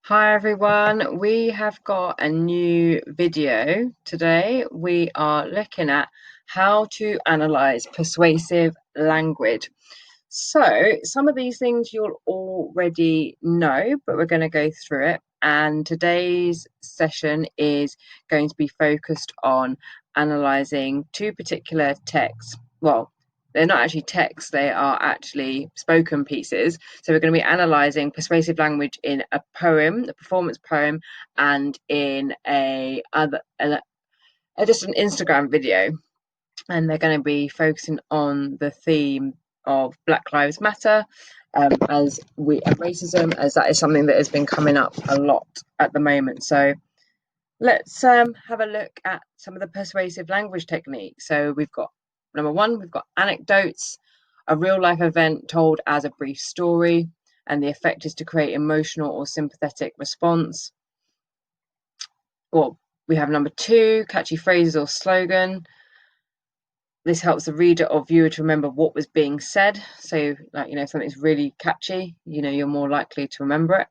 Hi everyone, we have got a new video today. We are looking at how to analyze persuasive language. So, some of these things you'll already know, but we're going to go through it. And today's session is going to be focused on analyzing two particular texts. Well, they're not actually texts, they are actually spoken pieces. So we're going to be analysing persuasive language in a poem, a performance poem, and in just an Instagram video. And they're going to be focusing on the theme of Black Lives Matter, and racism, as that is something that has been coming up a lot at the moment. So let's have a look at some of the persuasive language techniques. So we've got number one, we've got anecdotes, a real life event told as a brief story, and the effect is to create emotional or sympathetic response. Or we have number two, catchy phrases or slogan. This helps the reader or viewer to remember what was being said. So, like, if something's really catchy, you're more likely to remember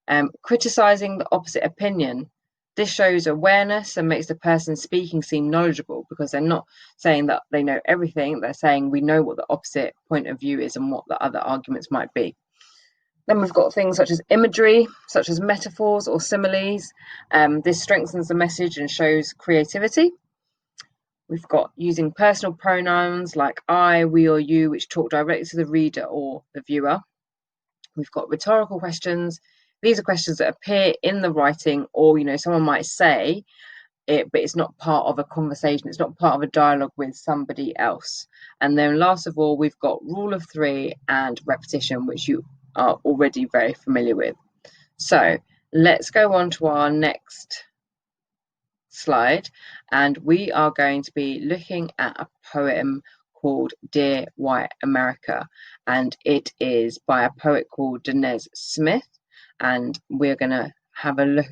it. Criticizing the opposite opinion. This shows awareness and makes the person speaking seem knowledgeable, because they're not saying that they know everything. They're saying we know what the opposite point of view is and what the other arguments might be. Then we've got things such as imagery, such as metaphors or similes. This strengthens the message and shows creativity. We've got using personal pronouns like I, we, or you, which talk directly to the reader or the viewer. We've got rhetorical questions. These are questions that appear in the writing, or someone might say it, but it's not part of a conversation. It's not part of a dialogue with somebody else. And then last of all, we've got rule of three and repetition, which you are already very familiar with. So let's go on to our next slide, and we are going to be looking at a poem called Dear White America, and it is by a poet called Danez Smith. And we're going to have a look.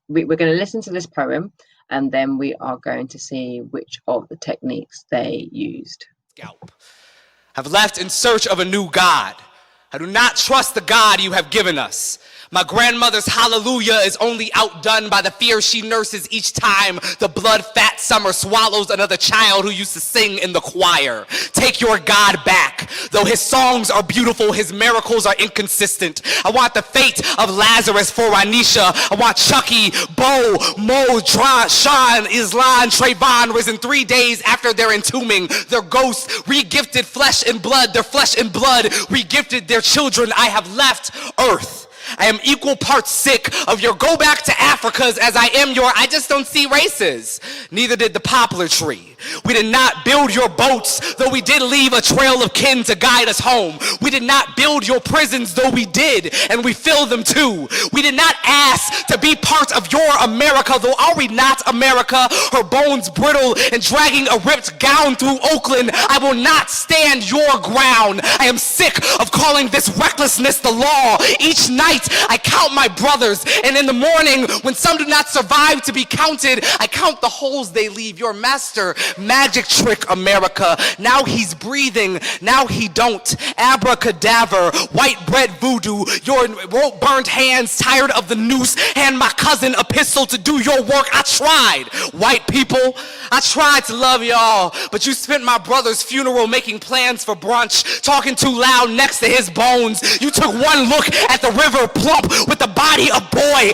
We're going to listen to this poem, and then we are going to see which of the techniques they used. Have left in search of a new God. I do not trust the God you have given us. My grandmother's hallelujah is only outdone by the fear she nurses each time the blood-fat summer swallows another child who used to sing in the choir. Take your God back. Though his songs are beautiful, his miracles are inconsistent. I want the fate of Lazarus for Anisha. I want Chucky, Bo, Mo, Sean, Islan, Trayvon risen 3 days after their entombing. Their ghosts re-gifted flesh and blood. Their flesh and blood re-gifted their children. I have left Earth. I am equal parts sick of your go back to Africa's as I am your I just don't see races. Neither did the poplar tree. We did not build your boats, though we did leave a trail of kin to guide us home. We did not build your prisons, though we did, and we fill them too. We did not ask to be part of your America, though are we not America? Her bones brittle and dragging a ripped gown through Oakland. I will not stand your ground. I am sick of calling this recklessness the law. Each night I count my brothers, and in the morning when some do not survive to be counted, I count the holes they leave. Your master magic trick, America. Now he's breathing, now he don't. Abracadabra, white bread voodoo. Your rope burned hands, tired of the noose. Hand my cousin a pistol to do your work. I tried, white people. I tried to love y'all, but you spent my brother's funeral making plans for brunch, talking too loud next to his bones. You took one look at the river plump with the body of boy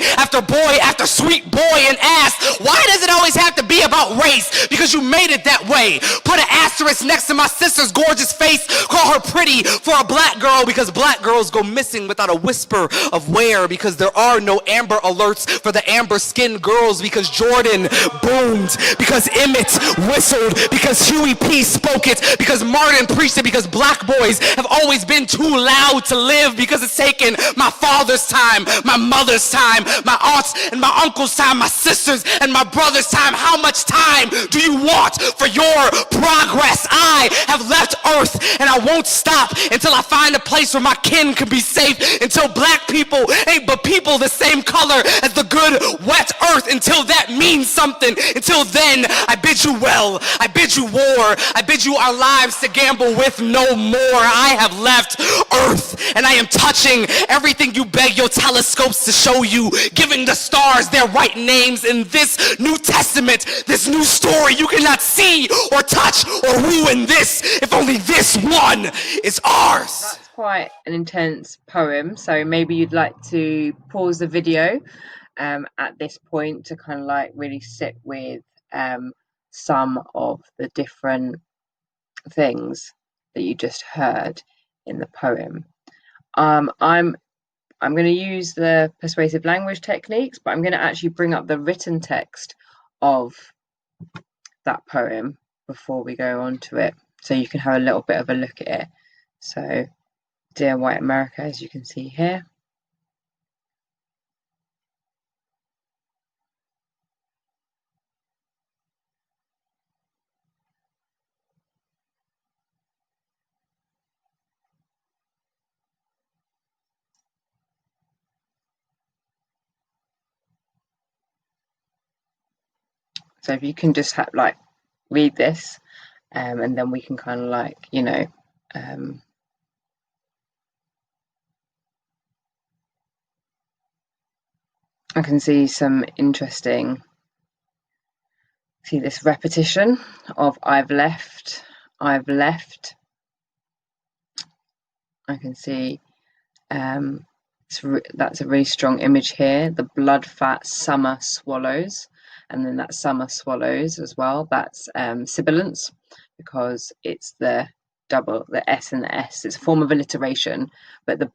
after sweet boy and asked, why does it always have to be about race? Because you made it that way. Put an asterisk next to my sister's gorgeous face. Call her pretty for a black girl, because black girls go missing without a whisper of where, because there are no Amber Alerts for the amber skinned girls, because Jordan boomed, because Emmett whistled, because Huey P spoke it, because Martin preached it, because black boys have always been too loud to live, because it's taken my father's time, my mother's time, my aunts and my uncle's time, my sisters and my brother's time. How much time do you want for your progress? I have left Earth, and I won't stop until I find a place where my kin can be safe, until black people ain't but people the same color as the good wet earth, until that means something. Until then, I bid you well, I bid you war, I bid you our lives to gamble with no more. I have left Earth, and I am touching everything you beg your telescopes to show you, giving the stars their right names in this New Testament, this new story you cannot see or touch or woo in this, if only this one is ours. That's quite an intense poem, so maybe you'd like to pause the video at this point to kind of like really sit with some of the different things that you just heard in the poem. I'm going to use the persuasive language techniques, but I'm going to actually bring up the written text of that poem before we go on to it, so you can have a little bit of a look at it. So, Dear White America, as you can see here. So if you can just like read this, and then we can kind of like, you know, I can see some interesting, see this repetition of I've left. I can see that's a really strong image here. The blood fat summer swallows, and then that summer swallows as well. That's sibilance, because it's the S and the S. It's a form of alliteration, but the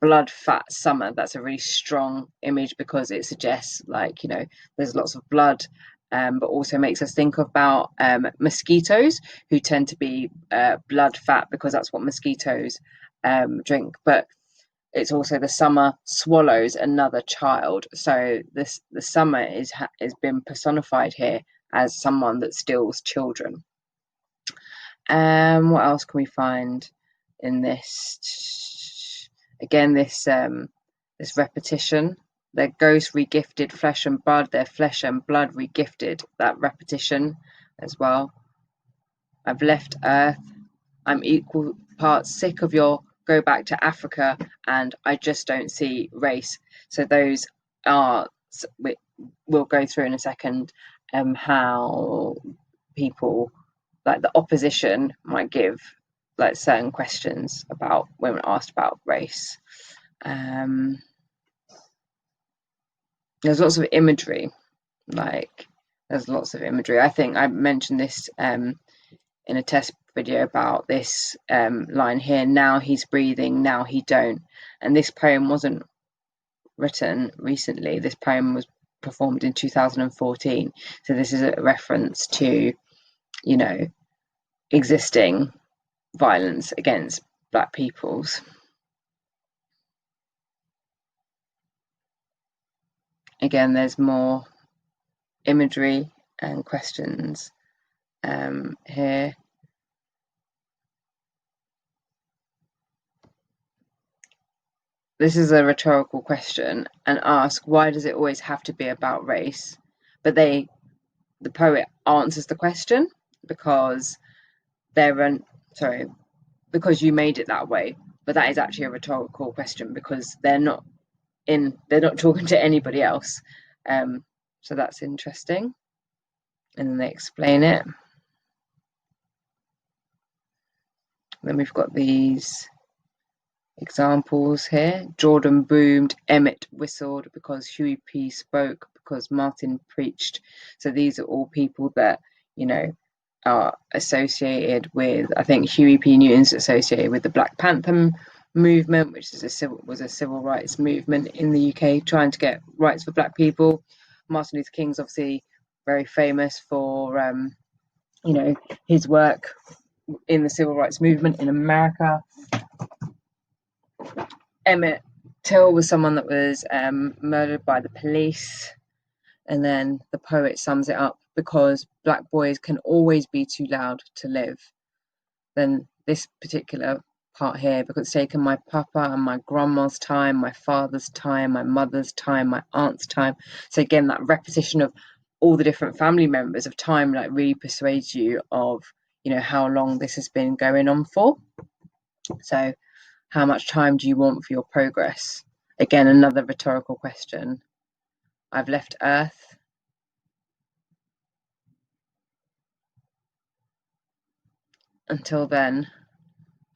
blood fat summer, that's a really strong image because it suggests, like, you know, there's lots of blood, but also makes us think about mosquitoes, who tend to be blood fat because that's what mosquitoes drink. But it's also the summer swallows another child, so the summer is been personified here as someone that steals children. What else can we find in this? Again, this repetition. Their ghost regifted flesh and blood, their flesh and blood regifted. That repetition as well. I've left Earth. I'm equal parts sick of your go back to Africa, and I just don't see race. So those are, we'll go through in a second, how people, like the opposition, might give like certain questions about when asked about race. There's lots of imagery, like there's lots of imagery. I think I mentioned this in a test video about this line here, now he's breathing, now he don't. And this poem wasn't written recently. This poem was performed in 2014. So this is a reference to, you know, existing violence against Black peoples. Again, there's more imagery and questions here. This is a rhetorical question, and ask, why does it always have to be about race? But the poet answers the question because because you made it that way. But that is actually a rhetorical question because they're not talking to anybody else. So that's interesting. And then they explain it. Then we've got these examples here. Jordan boomed, Emmett whistled because Huey P spoke, because Martin preached. So these are all people that, you know, are associated with, I think Huey P. Newton's associated with the Black Panther movement, which is was a civil rights movement in the UK trying to get rights for Black people. Martin Luther King's obviously very famous for you know, his work in the civil rights movement in America. Emmett Till was someone that was murdered by the police, and then the poet sums it up because black boys can always be too loud to live. Then this particular part here, because it's taken my papa and my grandma's time, my father's time, my mother's time, my aunt's time. So again, that repetition of all the different family members of time like really persuades you of, you know, how long this has been going on for. So how much time do you want for your progress? Again, another rhetorical question. I've left Earth. Until then,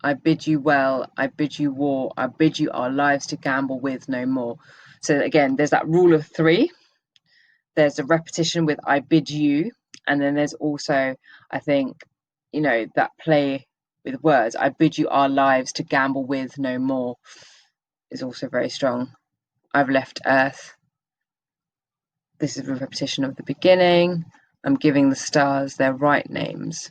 I bid you well, I bid you war, I bid you our lives to gamble with no more. So again, there's that rule of three. There's a repetition with I bid you, and then there's also, I think, you know, that play with words. I bid you our lives to gamble with no more is also very strong. I've left Earth. This is a repetition of the beginning. I'm giving the stars their right names.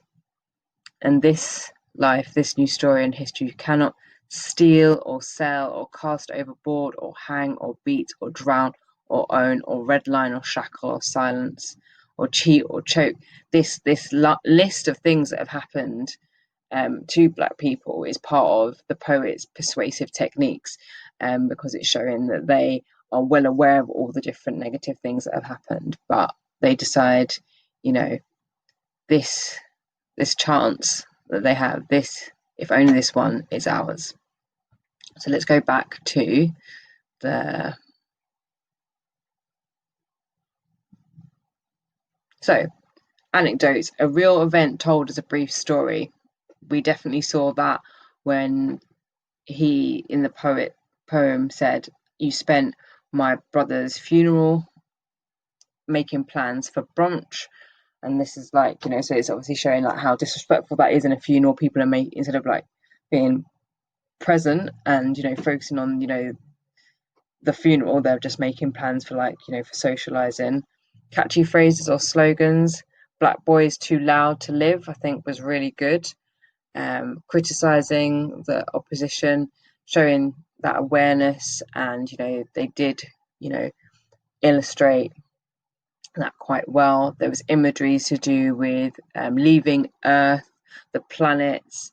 And this life, this new story in history, you cannot steal or sell or cast overboard or hang or beat or drown or own or redline or shackle or silence or cheat or choke. This list of things that have happened to black people is part of the poet's persuasive techniques, because it's showing that they are well aware of all the different negative things that have happened, but they decide, you know, this chance that they have, this, if only this one is ours. So let's go back to the... So, anecdotes, a real event told as a brief story. We definitely saw that when he, in the poem, said, you spent my brother's funeral making plans for brunch. And this is like, you know, so it's obviously showing like how disrespectful that is in a funeral. People are making, instead of like being present and, you know, focusing on, you know, the funeral, they're just making plans for like, you know, for socializing. Catchy phrases or slogans. Black boys too loud to live, I think was really good. Criticizing the opposition, showing that awareness, and, you know, they did, you know, illustrate that quite well. There was imagery to do with leaving Earth, the planets,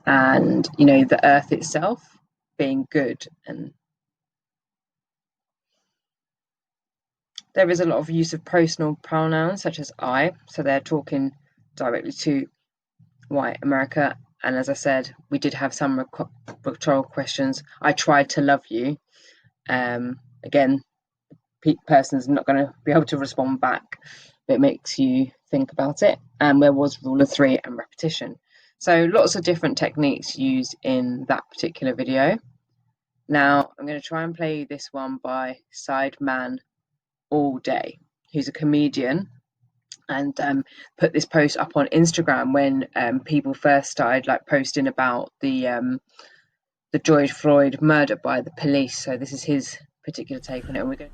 and, you know, the Earth itself being good. And there is a lot of use of personal pronouns such as I, so they're talking directly to white America. And as I said, we did have some rhetorical questions. I tried to love you. Again, person's not going to be able to respond back, but it makes you think about it. And there was rule of three and repetition. So lots of different techniques used in that particular video. Now I'm going to try and play this one by Sideman all day, who's a comedian, and put this post up on Instagram when people first started like posting about the George Floyd murder by the police. So this is his particular take on it, and we're going.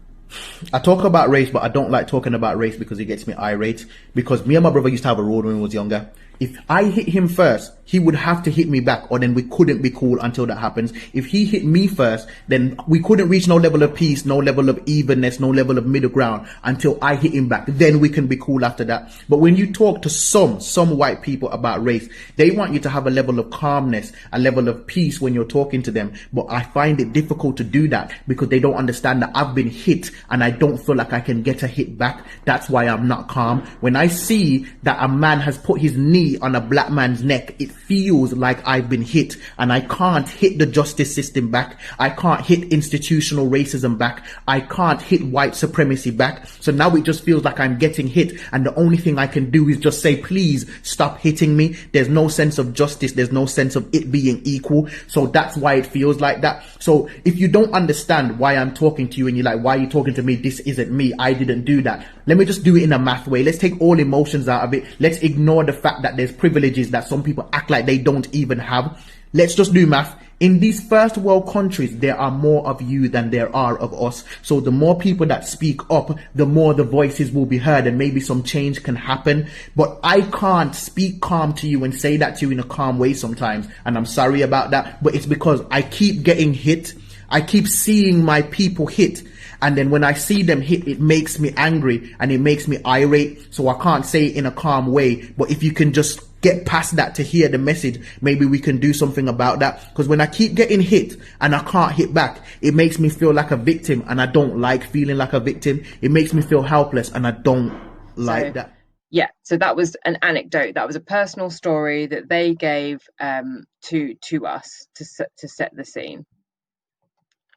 I talk about race, but I don't like talking about race because it gets me irate. Because me and my brother used to have a road when we was younger. If I hit him first, he would have to hit me back, or then we couldn't be cool until that happens. If he hit me first, then we couldn't reach no level of peace, no level of evenness, no level of middle ground until I hit him back. Then we can be cool after that. But when you talk to some white people about race, they want you to have a level of calmness, a level of peace when you're talking to them. But I find it difficult to do that because they don't understand that I've been hit and I don't feel like I can get a hit back. That's why I'm not calm. When I see that a man has put his knee on a black man's neck, it feels like I've been hit, and I can't hit the justice system back. I can't hit institutional racism back. I can't hit white supremacy back. So now it just feels like I'm getting hit, and the only thing I can do is just say, please stop hitting me. There's no sense of justice. There's no sense of it being equal. So that's why it feels like that. So if you don't understand why I'm talking to you and you're like, why are you talking to me? This isn't me. I didn't do that. Let me just do it in a math way. Let's take all emotions out of it. Let's ignore the fact that there's privileges that some people act like they don't even have. Let's just do math. In these first world countries, there are more of you than there are of us. So the more people that speak up, the more the voices will be heard, and maybe some change can happen. But I can't speak calm to you and say that to you in a calm way sometimes. And I'm sorry about that, but it's because I keep getting hit. I keep seeing my people hit, and then when I see them hit, it makes me angry and it makes me irate. So I can't say it in a calm way. But if you can just get past that to hear the message, maybe we can do something about that. Because when I keep getting hit and I can't hit back, it makes me feel like a victim, and I don't like feeling like a victim. It makes me feel helpless, and I don't like that. Yeah, so that was an anecdote. That was a personal story that they gave to us to set the scene.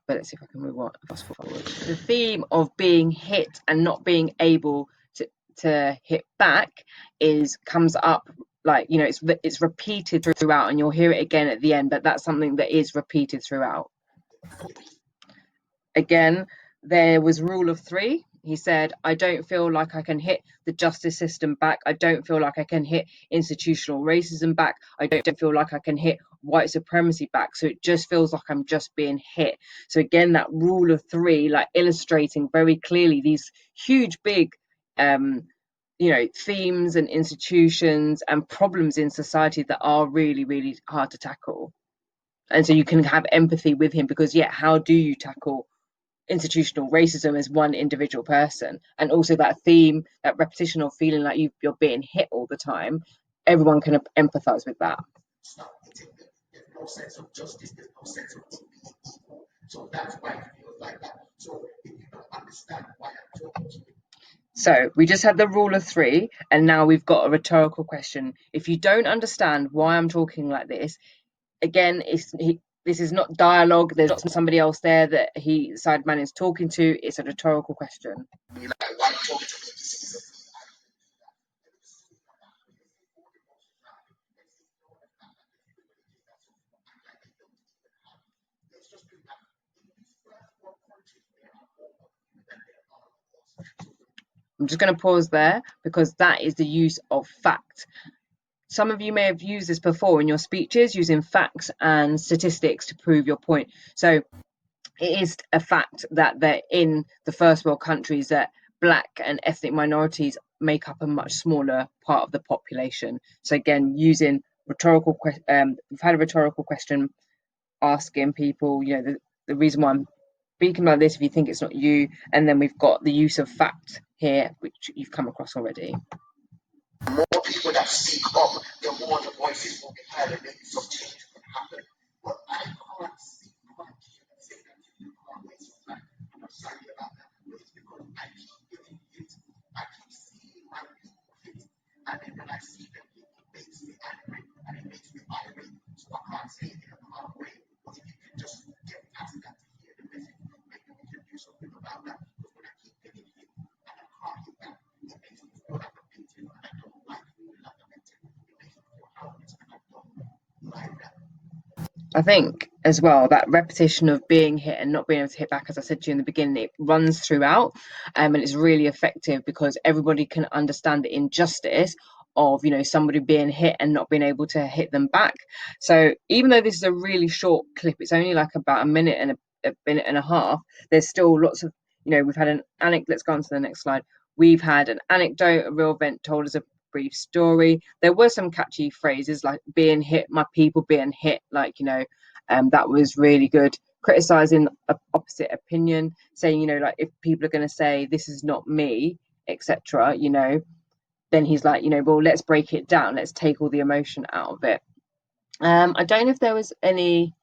But let's see if I can move on. Fast forward. The theme of being hit and not being able to hit back comes up, like, you know, it's repeated throughout, and you'll hear it again at the end. But that's something that is repeated throughout. Again, there was rule of three. He said, I don't feel like I can hit the justice system back. I don't feel like I can hit institutional racism back. I don't feel like I can hit white supremacy back. So it just feels like I'm just being hit. So again, that rule of three, like illustrating very clearly these huge, big, you know, themes and institutions and problems in society that are really, really hard to tackle. And so you can have empathy with him, because, yeah, how do you tackle institutional racism as one individual person? And also that theme, that repetition of feeling like you're being hit all the time, everyone can empathize with that. No sense of justice, there's no sense of dignity. So that's why it feels like that. So if you don't understand why I'm talking to you. So we just had the rule of three, and now we've got a rhetorical question. If you don't understand why I'm talking like this, again, this is not dialogue. There's not somebody else there that Sideman is talking to. It's a rhetorical question. I'm just going to pause there, because that is the use of fact. Some of you may have used this before in your speeches, using facts and statistics to prove your point. So it is a fact that they're in the first world countries that Black and ethnic minorities make up a much smaller part of the population. So again, using rhetorical, we've had a rhetorical question asking people, you know, the reason why I'm speaking like this, if you think it's not you, and then we've got the use of fact here, which you've come across already. The more people that speak up, the more the voices will be heard, and maybe some change can happen. But I can't speak my kid and say that you can't waste your time. I'm not sorry about that, but it's because I keep getting hit. I keep seeing my people hit, and then when I see them hit, it makes me angry and it makes me irate. So I can't say it in a calm way. But if you can just get past that to hear the message, maybe we can do something about that. Because when I keep getting hit and I can't hit back, it makes me feel like a victim, and I don't like feeling like a victim. It makes me feel helpless, and I don't like that. I think as well that repetition of being hit and not being able to hit back, as I said to you in the beginning, it runs throughout, and it's really effective because everybody can understand the injustice of, you know, somebody being hit and not being able to hit them back. So even though this is a really short clip, it's only like about a minute and a minute and a half, there's still lots of, you know, we've had an anecdote. Let's go on to the next slide. We've had an anecdote, a real event told us a brief story. There were some catchy phrases like being hit, my people being hit, like, you know, that was really good. Criticizing opposite opinion, saying, you know, like if people are going to say this is not me, etc., you know, then he's like, you know, well, let's break it down, let's take all the emotion out of it. I don't know if there was any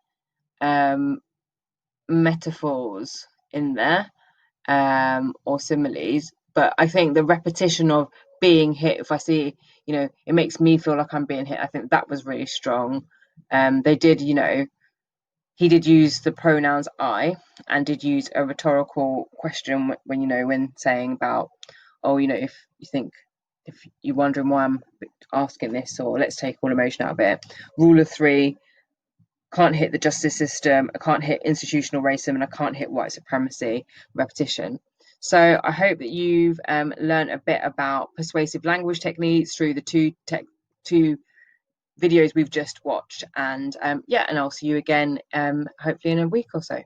metaphors in there or similes, but I think the repetition of being hit, if I see, you know, it makes me feel like I'm being hit, I think that was really strong. They did, you know, he did use the pronouns I, and did use a rhetorical question when, you know, when saying about, oh, you know, if you're wondering why I'm asking this, or let's take all emotion out of it. Rule of three, can't hit the justice system, I can't hit institutional racism, and I can't hit white supremacy. Repetition. So I hope that you've learned a bit about persuasive language techniques through the two videos we've just watched, and yeah, and I'll see you again hopefully in a week or so.